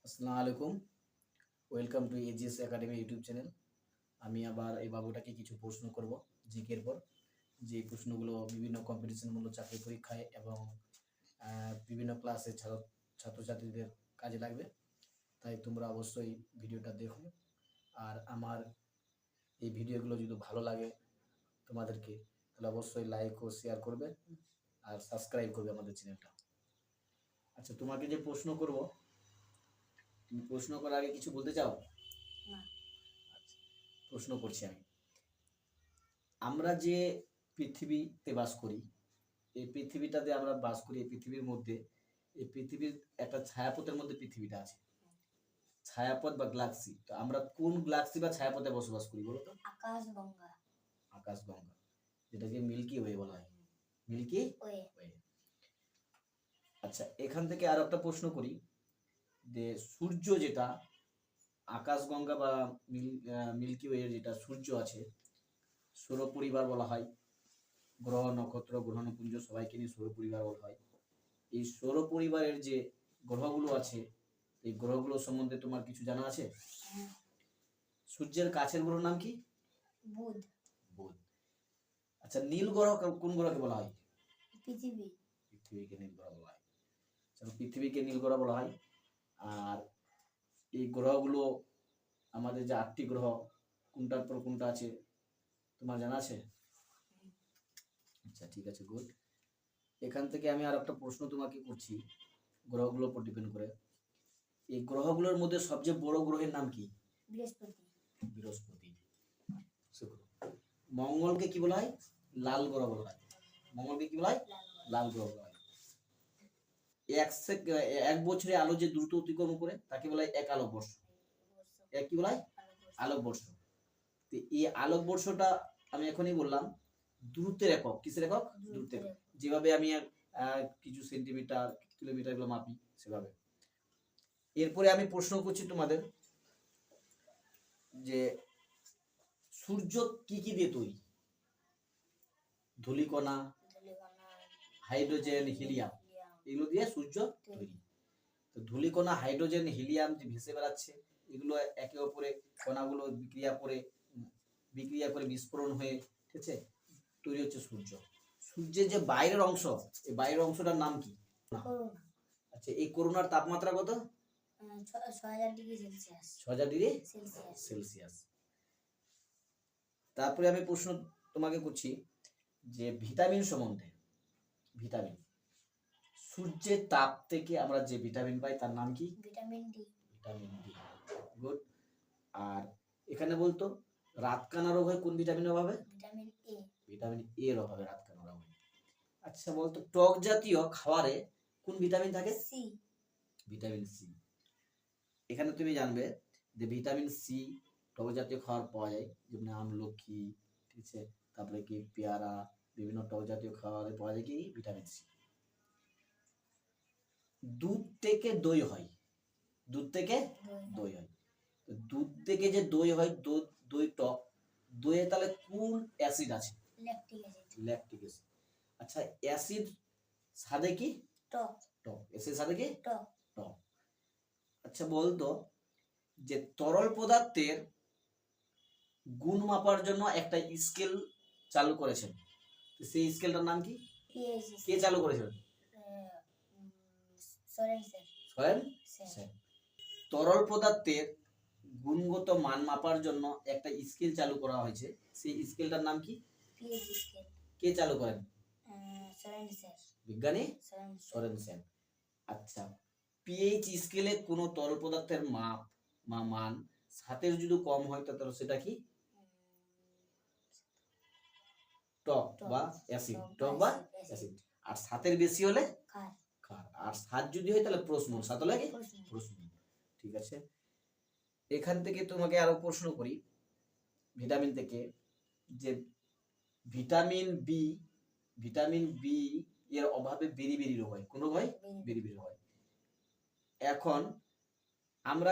আসসালামু আলাইকুম। Welcome to AGS academy YouTube channel. আমি আবার এই বাবুটাকে কিছু প্রশ্ন করব জিকের পর, যে প্রশ্নগুলো বিভিন্ন কম্পিটিশনমূলক চাকরি পরীক্ষায় এবং বিভিন্ন ক্লাসে ছাত্রছাত্রীদের কাজে লাগবে। তাই তোমরা অবশ্যই ভিডিওটা দেখো। আর আমার এই ভিডিওগুলো যদি ভালো লাগে তোমাদেরকে, তাহলে অবশ্যই লাইক ও শেয়ার করবে আর সাবস্ক্রাইব করবে আমাদের চ্যানেলটা। আচ্ছা, তোমাকে যে প্রশ্ন করব, তুমি প্রশ্ন করার আগে কিছু বলতে চাও? না। আচ্ছা, প্রশ্ন করছি আমি। আমরা যে পৃথিবীতে বাস করি, এই পৃথিবীটাতে আমরা বাস করি, এই পৃথিবীর মধ্যে, এই পৃথিবীর একটা ছায়াপথের মধ্যে পৃথিবীটা আছে, ছায়াপথ বা গ্যালাক্সি। তো আমরা কোন গ্যালাক্সি বা ছায়াপথে বসবাস করি বলো তো? আকাশগঙ্গা। আকাশগঙ্গা, যেটাকে মিল্কি ওয়ে বলা হয়। Milky way. ওয়ে। আচ্ছা, এখান থেকে আর একটা প্রশ্ন করি, যে সূর্য যেটা আকাশগঙ্গা বা মিল্কি ওয়ে যেটা সূর্য আছে, সৌর পরিবার বলা হয়। গ্রহ নক্ষত্র গ্রহণপুঞ্জ সবাইকে নিয়ে সৌর পরিবার বলা হয়। এই সৌর পরিবারের যে গ্রহগুলো আছে, এই গ্রহগুলো সম্বন্ধে তোমার কিছু জানা আছে? সূর্যের কাছের গ্রহ নাম কি? বুধ। বুধ। আচ্ছা, নীল গ্রহ কোন গ্রহকে বলা হয়? পৃথিবী। পৃথিবীকে নীল গ্রহ বলা হয়। চলো, পৃথিবীকে নীল গ্রহ বলা হয়। আর এই গ্রহগুলো, আমাদের যে 8টি গ্রহ, কোনটার পর কোনটা আছে তোমার জানা আছে? আচ্ছা, ঠিক আছে, গুড। এখান থেকে আমি আর একটা প্রশ্ন তোমাকে করছি, গ্রহগুলোর উপর ডিপেন্ড করে। এই গ্রহগুলোর মধ্যে সবচেয়ে বড় গ্রহের নাম কি? বৃহস্পতি। বৃহস্পতি। শুক্র। মঙ্গলকে কি বলা হয়? লাল গ্রহ বলা হয়। মঙ্গলকে কি বলা হয়? লাল গ্রহ বলা হয়। এক বছরে আলো যে দ্রুত অতিক্রম করে তাকে বলা হয় এক আলোকবর্ষ। এক কি বলা হয়? আলোকবর্ষ। তো এই আলোকবর্ষটা আমি এখনই বললাম দূরত্বের একক। কিসের একক? দূরত্বের। যেভাবে আমি কিছু সেন্টিমিটার কিলোমিটার এগুলো মাপি, সেভাবে। এরপরে আমি প্রশ্ন করছি তোমাদের, যে সূর্য কি কি দিয়ে তৈরি? ধূলিকণা, হাইড্রোজেন, হিলিয়াম, এগুলো দিয়ে সূর্য তৈরি। তো ধূলিকণা, হাইড্রোজেন, হিলিয়াম যে ভেসে বেড়াচ্ছে, এগুলো একে অপরে কণাগুলো বিক্রিয়া করে বিস্ফোরণ হয়ে, ঠিক আছে, তৈরি হচ্ছে সূর্য। সূর্যের যে বাইরের অংশ, এই বাইরের অংশটার নাম কি? করোনা। আচ্ছা, এই করোনার তাপমাত্রা কত? 6000 degree Celsius. 6000 degree Celsius. Celsius. তারপরে আমি প্রশ্ন তোমাকে করছি, যে ভিটামিন সম্বন্ধে। ভিটামিন, সূর্যের তাপ থেকে আমরা যে ভিটামিন পাই তার নাম কি? Vitamin D. Vitamin D. Good. আর এখানে বলতো রাতকানা রোগ হয় কোন ভিটামিনের অভাবে? Vitamin A. ভিটামিন এ এর অভাবে রাতকানা রোগ হয়। আচ্ছা বলতো, টক জাতীয় খাবারে কোন ভিটামিন থাকে? সি। Vitamin C. এখানে তুমি জানবে যে ভিটামিন সি টক জাতীয় খাবার পাওয়া যায়, যেমন আমলকি, ঠিক আছে, তারপরে কি পেয়ারা, বিভিন্ন টক জাতীয় খাবারে পাওয়া যায় কি ভিটামিন সি। দুধ থেকে দই হয়। দুধ থেকে দই হয়। তো দুধ থেকে যে দই হয়, দই টক, দইয়ে তাহলে কোন অ্যাসিড আছে? Lactic acid. Lactic acid. আচ্ছা, অ্যাসিড স্বাদে কি? টক। টক। অ্যাসিড স্বাদে কি? টক। টক। আচ্ছা বলতো, যে তরল পদার্থের গুণ মাপার জন্য একটা স্কেল চালু করেছেন, সেই স্কেলটার নাম কি? পিএইচ। কে চালু করেছিলেন? সরেন স্যার। সরেন সেন। তরল পদার্থের গুণগত মান মাপার জন্য একটা স্কেল চালু করা হয়েছে, সেই স্কেলটার নাম কি? PH scale. কে চালু করেন? সরেন স্যার। বিজ্ঞানী সরেন সেন। আচ্ছা, পিএইচ স্কেলে কোনো তরল পদার্থের মাপ বা মান 7-এর যদি কম হয় তাহলে সেটা কি? টক বা অ্যাসিড। টক বা অ্যাসিড। আর 7-এর বেশি হলে ক্ষার। ক্ষার। আর 7 যদি হয় তাহলে প্রোসমল। 7 হলে কি? প্রোসমল। ঠিক আছে। এখান থেকে তোমাকে আরো প্রশ্ন করি ভিটামিন থেকে, যে ভিটামিন বি এর অভাবে বেরি রোগ হয়। কোন রোগ হয়? বেরি রোগ হয়। এখন আমরা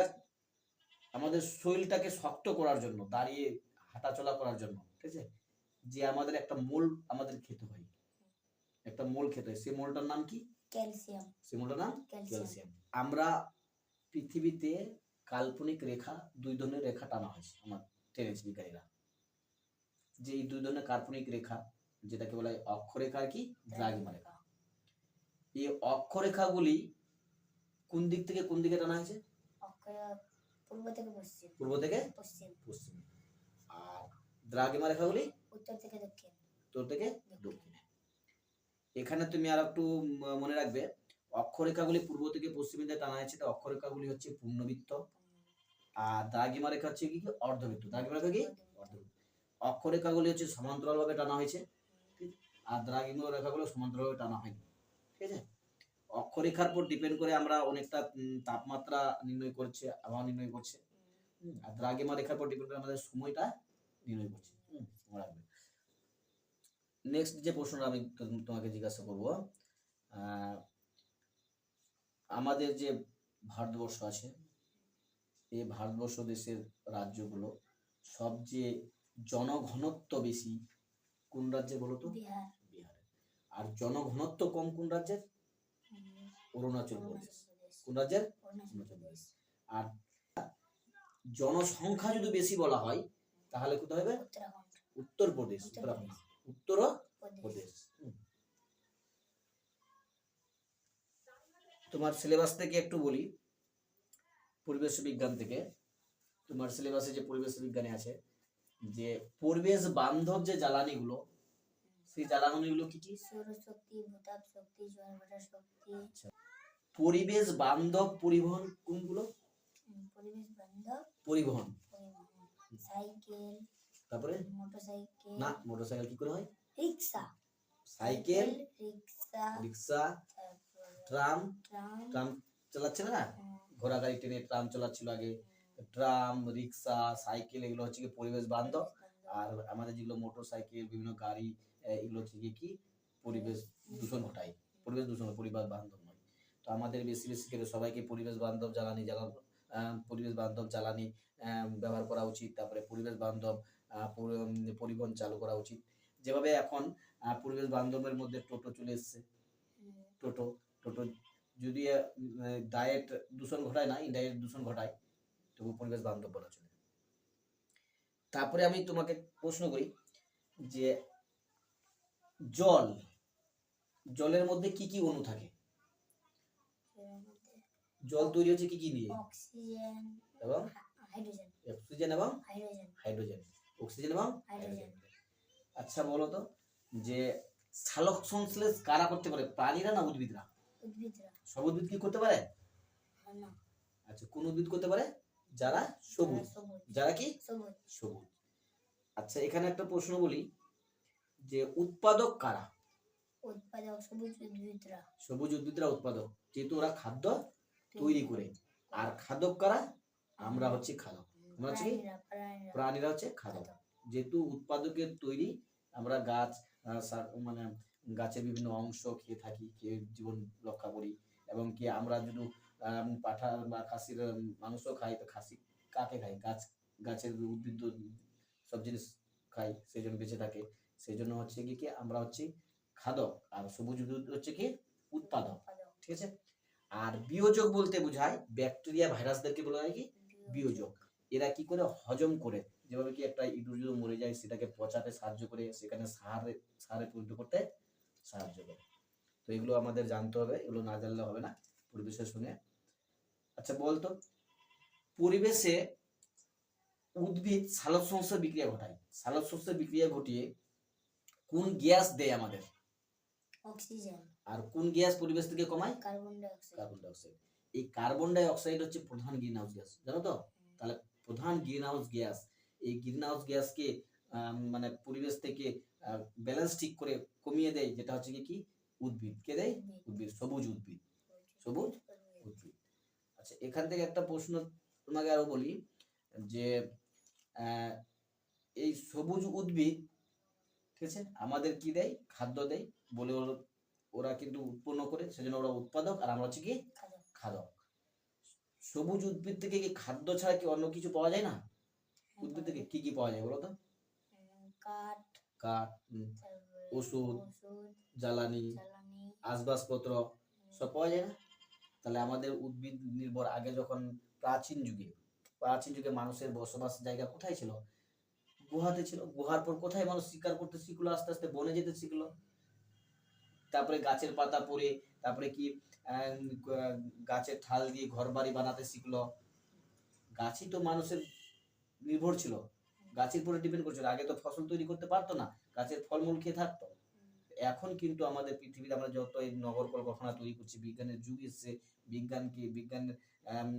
আমাদের শরীরটাকে শক্ত করার জন্য, দাঁড়িয়ে হাঁটাচলা করার জন্য, ঠিক আছে, যে আমাদের একটা মোল আমাদের খেতে হয়, একটা মোল খেতে হয়, সেই মোলটার নাম কি? ক্যালসিয়াম। সেই মোলটার নাম ক্যালসিয়াম। আমরা পৃথিবীতে কাল্পনিক রেখা, দুই ধরনের রেখা টানা হয়েছে আমার টেনেছে বিজ্ঞানীরা। যে এই দুই ধরনের কাল্পনিক রেখা, যেটাকে বলা হয় অক্ষরেখা আর কি দ্রাঘিমা রেখা। এই অক্ষরেখাগুলি কোন দিক থেকে কোন দিকে টানা হয়েছে? পূর্ব থেকে পশ্চিম। পূর্ব থেকে পশ্চিম। পশ্চিম। আর দ্রাঘিমা রেখাগুলি উত্তর থেকে দক্ষিণ। উত্তর থেকে দক্ষিণে। এখানে তুমি আর একটু মনে রাখবে, অক্ষরেখাগুলি পূর্ব থেকে পশ্চিমে যে টানা হয়েছে, অক্ষরেখাগুলি হচ্ছে পূর্ণবৃত্ত, আর দ্রাঘিমা রেখা হচ্ছে কি অর্ধবৃত্ত। দ্রাঘিমা রেখা কি অর্ধবৃত্ত। অক্ষরেখাগুলি হচ্ছে সমান্তরাল ভাবে টানা হয়েছে, আর দ্রাঘিমা রেখাগুলো সমান্তরাল ভাবে টানা হয়নি। ঠিক আছে। অক্ষরেখার উপর ডিপেন্ড করে আমরা অনেকটা তাপমাত্রা নির্ণয় করছে, আবহাওয়া নির্ণয় করছে। আর দ্রাঘিমা রেখার উপর ডিপেন্ড করে আমাদের সময়টা নির্ণয় করছে। মনে রাখবে। নেক্সট যে প্রশ্নটা আমি তোমাকে জিজ্ঞাসা করব, আমাদের যে ভারতবর্ষ আছে, এই ভারতবর্ষ দেশের রাজ্যগুলো সবচেয়ে জনঘনত্ব বেশি কোন রাজ্যে বলো তো? বিহার। বিহারে। আর জনঘনত্ব কম কোন রাজ্যের? অরুণাচল প্রদেশ। কোন রাজ্যের? অরুণাচল প্রদেশ। আর জনসংখ্যা যদি বেশি বলা হয় তাহলে কোথায় হবে? উত্তরপ্রদেশ। উত্তরপ্রদেশ। তোমার সিলেবাস থেকে একটু বলি, পরিবেশ বিজ্ঞান থেকে। তোমার সিলেবাসে যে পরিবেশ বিজ্ঞানে আছে যে পরিবেশ বান্ধব যে জ্বালানিগুলো, সেই জ্বালানিগুলো কি কি? সৌরশক্তি, ভূতাপ শক্তি, জোয়ার ভাটার শক্তি। পরিবেশ বান্ধব পরিবহন কোনগুলো? পরিবেশ বান্ধব পরিবহন। সাইকেল, তারপরে মোটরসাইকেল। না, মোটরসাইকেল কি করে হয়? রিক্সা। সাইকেল, রিক্সা, ট্রাম। ট্রাম ট্রাম চালাচ্ছে না, ঘোড়া গাড়ি ট্রেনে ট্রাম চালাচ্ছিল আগে। ট্রাম, রিক্সা, সাইকেল এগুলো হচ্ছে কি পরিবেশ বান্ধব। আর আমাদের যেগুলো মোটরসাইকেল, বিভিন্ন গাড়ি, এগুলো থেকে কি পরিবেশ দূষণ ঘটায়। পরিবেশ দূষণ, পরিবেশ বান্ধব নয়। তো আমাদের বেশি বেশি করে সবাইকে পরিবেশ বান্ধব জ্বালানি পরিবেশ বান্ধব জ্বালানি ব্যবহার করা উচিত। তারপরে পরিবেশ বান্ধব পরিবহন চালু করা উচিত। যেভাবে এখন পরিবেশ বান্ধবের মধ্যে টোটো চলে এসছে। টোটো যদি ডাইরেক্ট দূষণ ঘটায় না, ইনডাইরেক্ট দূষণ ঘটায়, তবু পরিবেশ বান্ধব বলা চলে। তারপরে আমি তোমাকে প্রশ্ন করি যে জলের মধ্যে কি কি অণু থাকে? জল তৈরি হচ্ছে কি কি দিয়ে? অক্সিজেন এবং হাইড্রোজেন। অক্সিজেন এবং হাইড্রোজেন। অক্সিজেন এবং হাইড্রোজেন। আচ্ছা বলো তো, যে সালোক সংশ্লেষ কারা করতে পারে, প্রাণীরা না উদ্ভিদরা? উদ্ভিদরা। সব উদ্ভিদ কি করতে পারে? না। আচ্ছা, কোন উদ্ভিদ করতে পারে? যারা সবুজ। যারা কি সবুজ। আচ্ছা, এখানে একটা প্রশ্ন বলি যে উৎপাদক কারা? উৎপাদক সবুজ উদ্ভিদরা। সবুজ উদ্ভিদরা উৎপাদক, যেহেতু ওরা খাদ্য তৈরি করে। আর খাদক কারা? আমরা হচ্ছে খাদক। আমরা হচ্ছে প্রাণীরা হচ্ছে খাদক। যেহেতু উৎপাদকের তৈরি, আমরা গাছ মানে গাছের বিভিন্ন অংশ খেয়ে থাকি, খেয়ে জীবন রক্ষা করি। এবং কি আমরা যদি পাঠা বা খাসির মাংস খাই, তো খাসি কাকে খাই? গাছের উদ্ভিদ সব জিনিস খাই, সেই জন্য বেঁচে থাকে। সেই জন্য হচ্ছে কি আমরা হচ্ছে খাদক, আর সবুজ উদ্ভিদ হচ্ছে কি উৎপাদক। ঠিক আছে। আর বিয়োজক বলতে বোঝায় ব্যাকটেরিয়া, ভাইরাসদেরকে বলা হয় কি বিয়োজক। এরা কি করে হজম করে, যেভাবে কি একটা ইঁদুর যদি মরে যায় সেটাকে পচাতে সাহায্য করে, সেখানে সারে পরিণত করতে সাহায্য করে। তো এগুলো আমাদের জানতে হবে, এগুলো না জানলে হবে না পরিবেশের শুনে। আচ্ছা বলতো, পরিবেশে উদ্ভিদ সালোক সংশ্লেষ বিক্রিয়া ঘটায়। সালোক সংশ্লেষ বিক্রিয়া ঘটিয়ে কোন গ্যাস দেয় আমাদের? অক্সিজেন। আর কোন গ্যাস পরিবেশ থেকে কমায়? Carbon dioxide. এই কার্বন ডাইঅক্সাইড হচ্ছে প্রধান গ্রিন হাউস গ্যাস, জানো তো? তাহলে প্রধান গ্রিন হাউস গ্যাস, এই গ্রিন হাউস গ্যাসকে মানে পরিবেশ থেকে ব্যালেন্স ঠিক করে কমিয়ে দেয়, যেটা হচ্ছে কি উদ্ভিদ। কে দেয়? উদ্ভিদ। সবুজ উদ্ভিদ। আচ্ছা, এখান থেকে একটা প্রশ্ন তোমাকে আরো বলি যে এই সবুজ উদ্ভিদ, ঠিক আছে, আমাদের কি দেয়? খাদ্য দেয় বলে ওরা কিন্তু উৎপন্ন করে, সেজন্য ওরা উৎপাদক, আর আমরা হচ্ছে কি খাদক। সবুজ উদ্ভিদ থেকে কি খাদ্য ছাড়া কি অন্য কিছু পাওয়া যায় না? উদ্ভিদ থেকে কি কি পাওয়া যায় বলো তো? কাঠ, ওষুধ, জ্বালানি, আসবাবপত্র সব পাওয়া যায় না? তাহলে আমাদের উদ্ভিদ নির্ভর আগে যখন প্রাচীন যুগে মানুষের বসবাস জায়গা কোথায় ছিল? গুহাতে ছিল। গুহার পর কোথায় মানুষ শিকার করতে শিখলো? আস্তে আস্তে বনে যেতে শিখলো। তারপরে গাছের পাতা পরে, তারপরে কি গাছের ঠাল দিয়ে ঘর বাড়ি বানাতে শিখলো। গাছই তো মানুষের নির্ভর ছিল, গাছের উপরে ডিপেন্ড করছিল। আগে তো ফসল তৈরি করতে পারতো না, গাছের ফলমূল খেয়ে থাকতো। এখন কিন্তু আমাদের পৃথিবীতে আমরা যত এই নগর কলকারখানা তৈরি করছি, বিজ্ঞানের যুগ এসছে, বিজ্ঞানের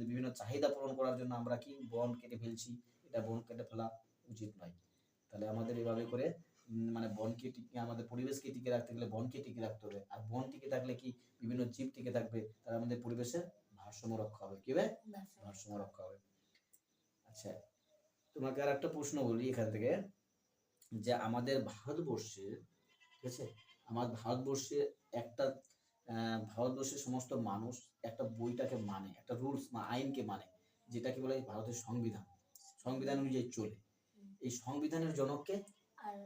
বিভিন্ন চাহিদা পূরণ করার জন্য আমরা কি বন কেটে ফেলছি। এটা বন কেটে ফেলা উচিত নয়। তাহলে আমাদের এভাবে করে মানে বনকে আমাদের পরিবেশকে টিকে রাখতে গেলে বনকে টিকে রাখতে হবে। আর বন টিকে থাকলে কি বিভিন্ন জীব টিকে থাকবে, তাহলে আমাদের পরিবেশের ভারসাম্য রক্ষা হবে। কি হবে? ভারসাম্য রক্ষা হবে। আচ্ছা, তোমাকে আর একটা প্রশ্ন বলি এখান থেকে, যে আমাদের ভারতবর্ষে, ঠিক আছে, আমার ভারতবর্ষে একটা ভারতবর্ষের সমস্ত মানুষ একটা বইটাকে মানে, একটা রুলস বা আইনকে মানে, যেটাকে বলে ভারতের সংবিধান। সংবিধান অনুযায়ী চলে। এই সংবিধানের জনককে? আর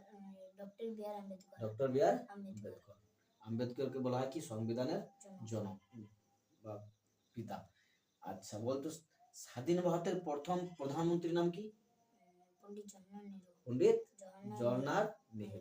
ডক্টর বি আর আম্বেদকর। ডক্টর বি আর আম্বেদকর। আম্বেদকরকে বলা হয় কি সংবিধানের জনক বা পিতা। আচ্ছা, বলতো স্বাধীন ভারতের প্রথম প্রধানমন্ত্রীর নাম কি? পণ্ডিত জওহরলাল নেহরু। পণ্ডিত জওহরলাল নেহরু।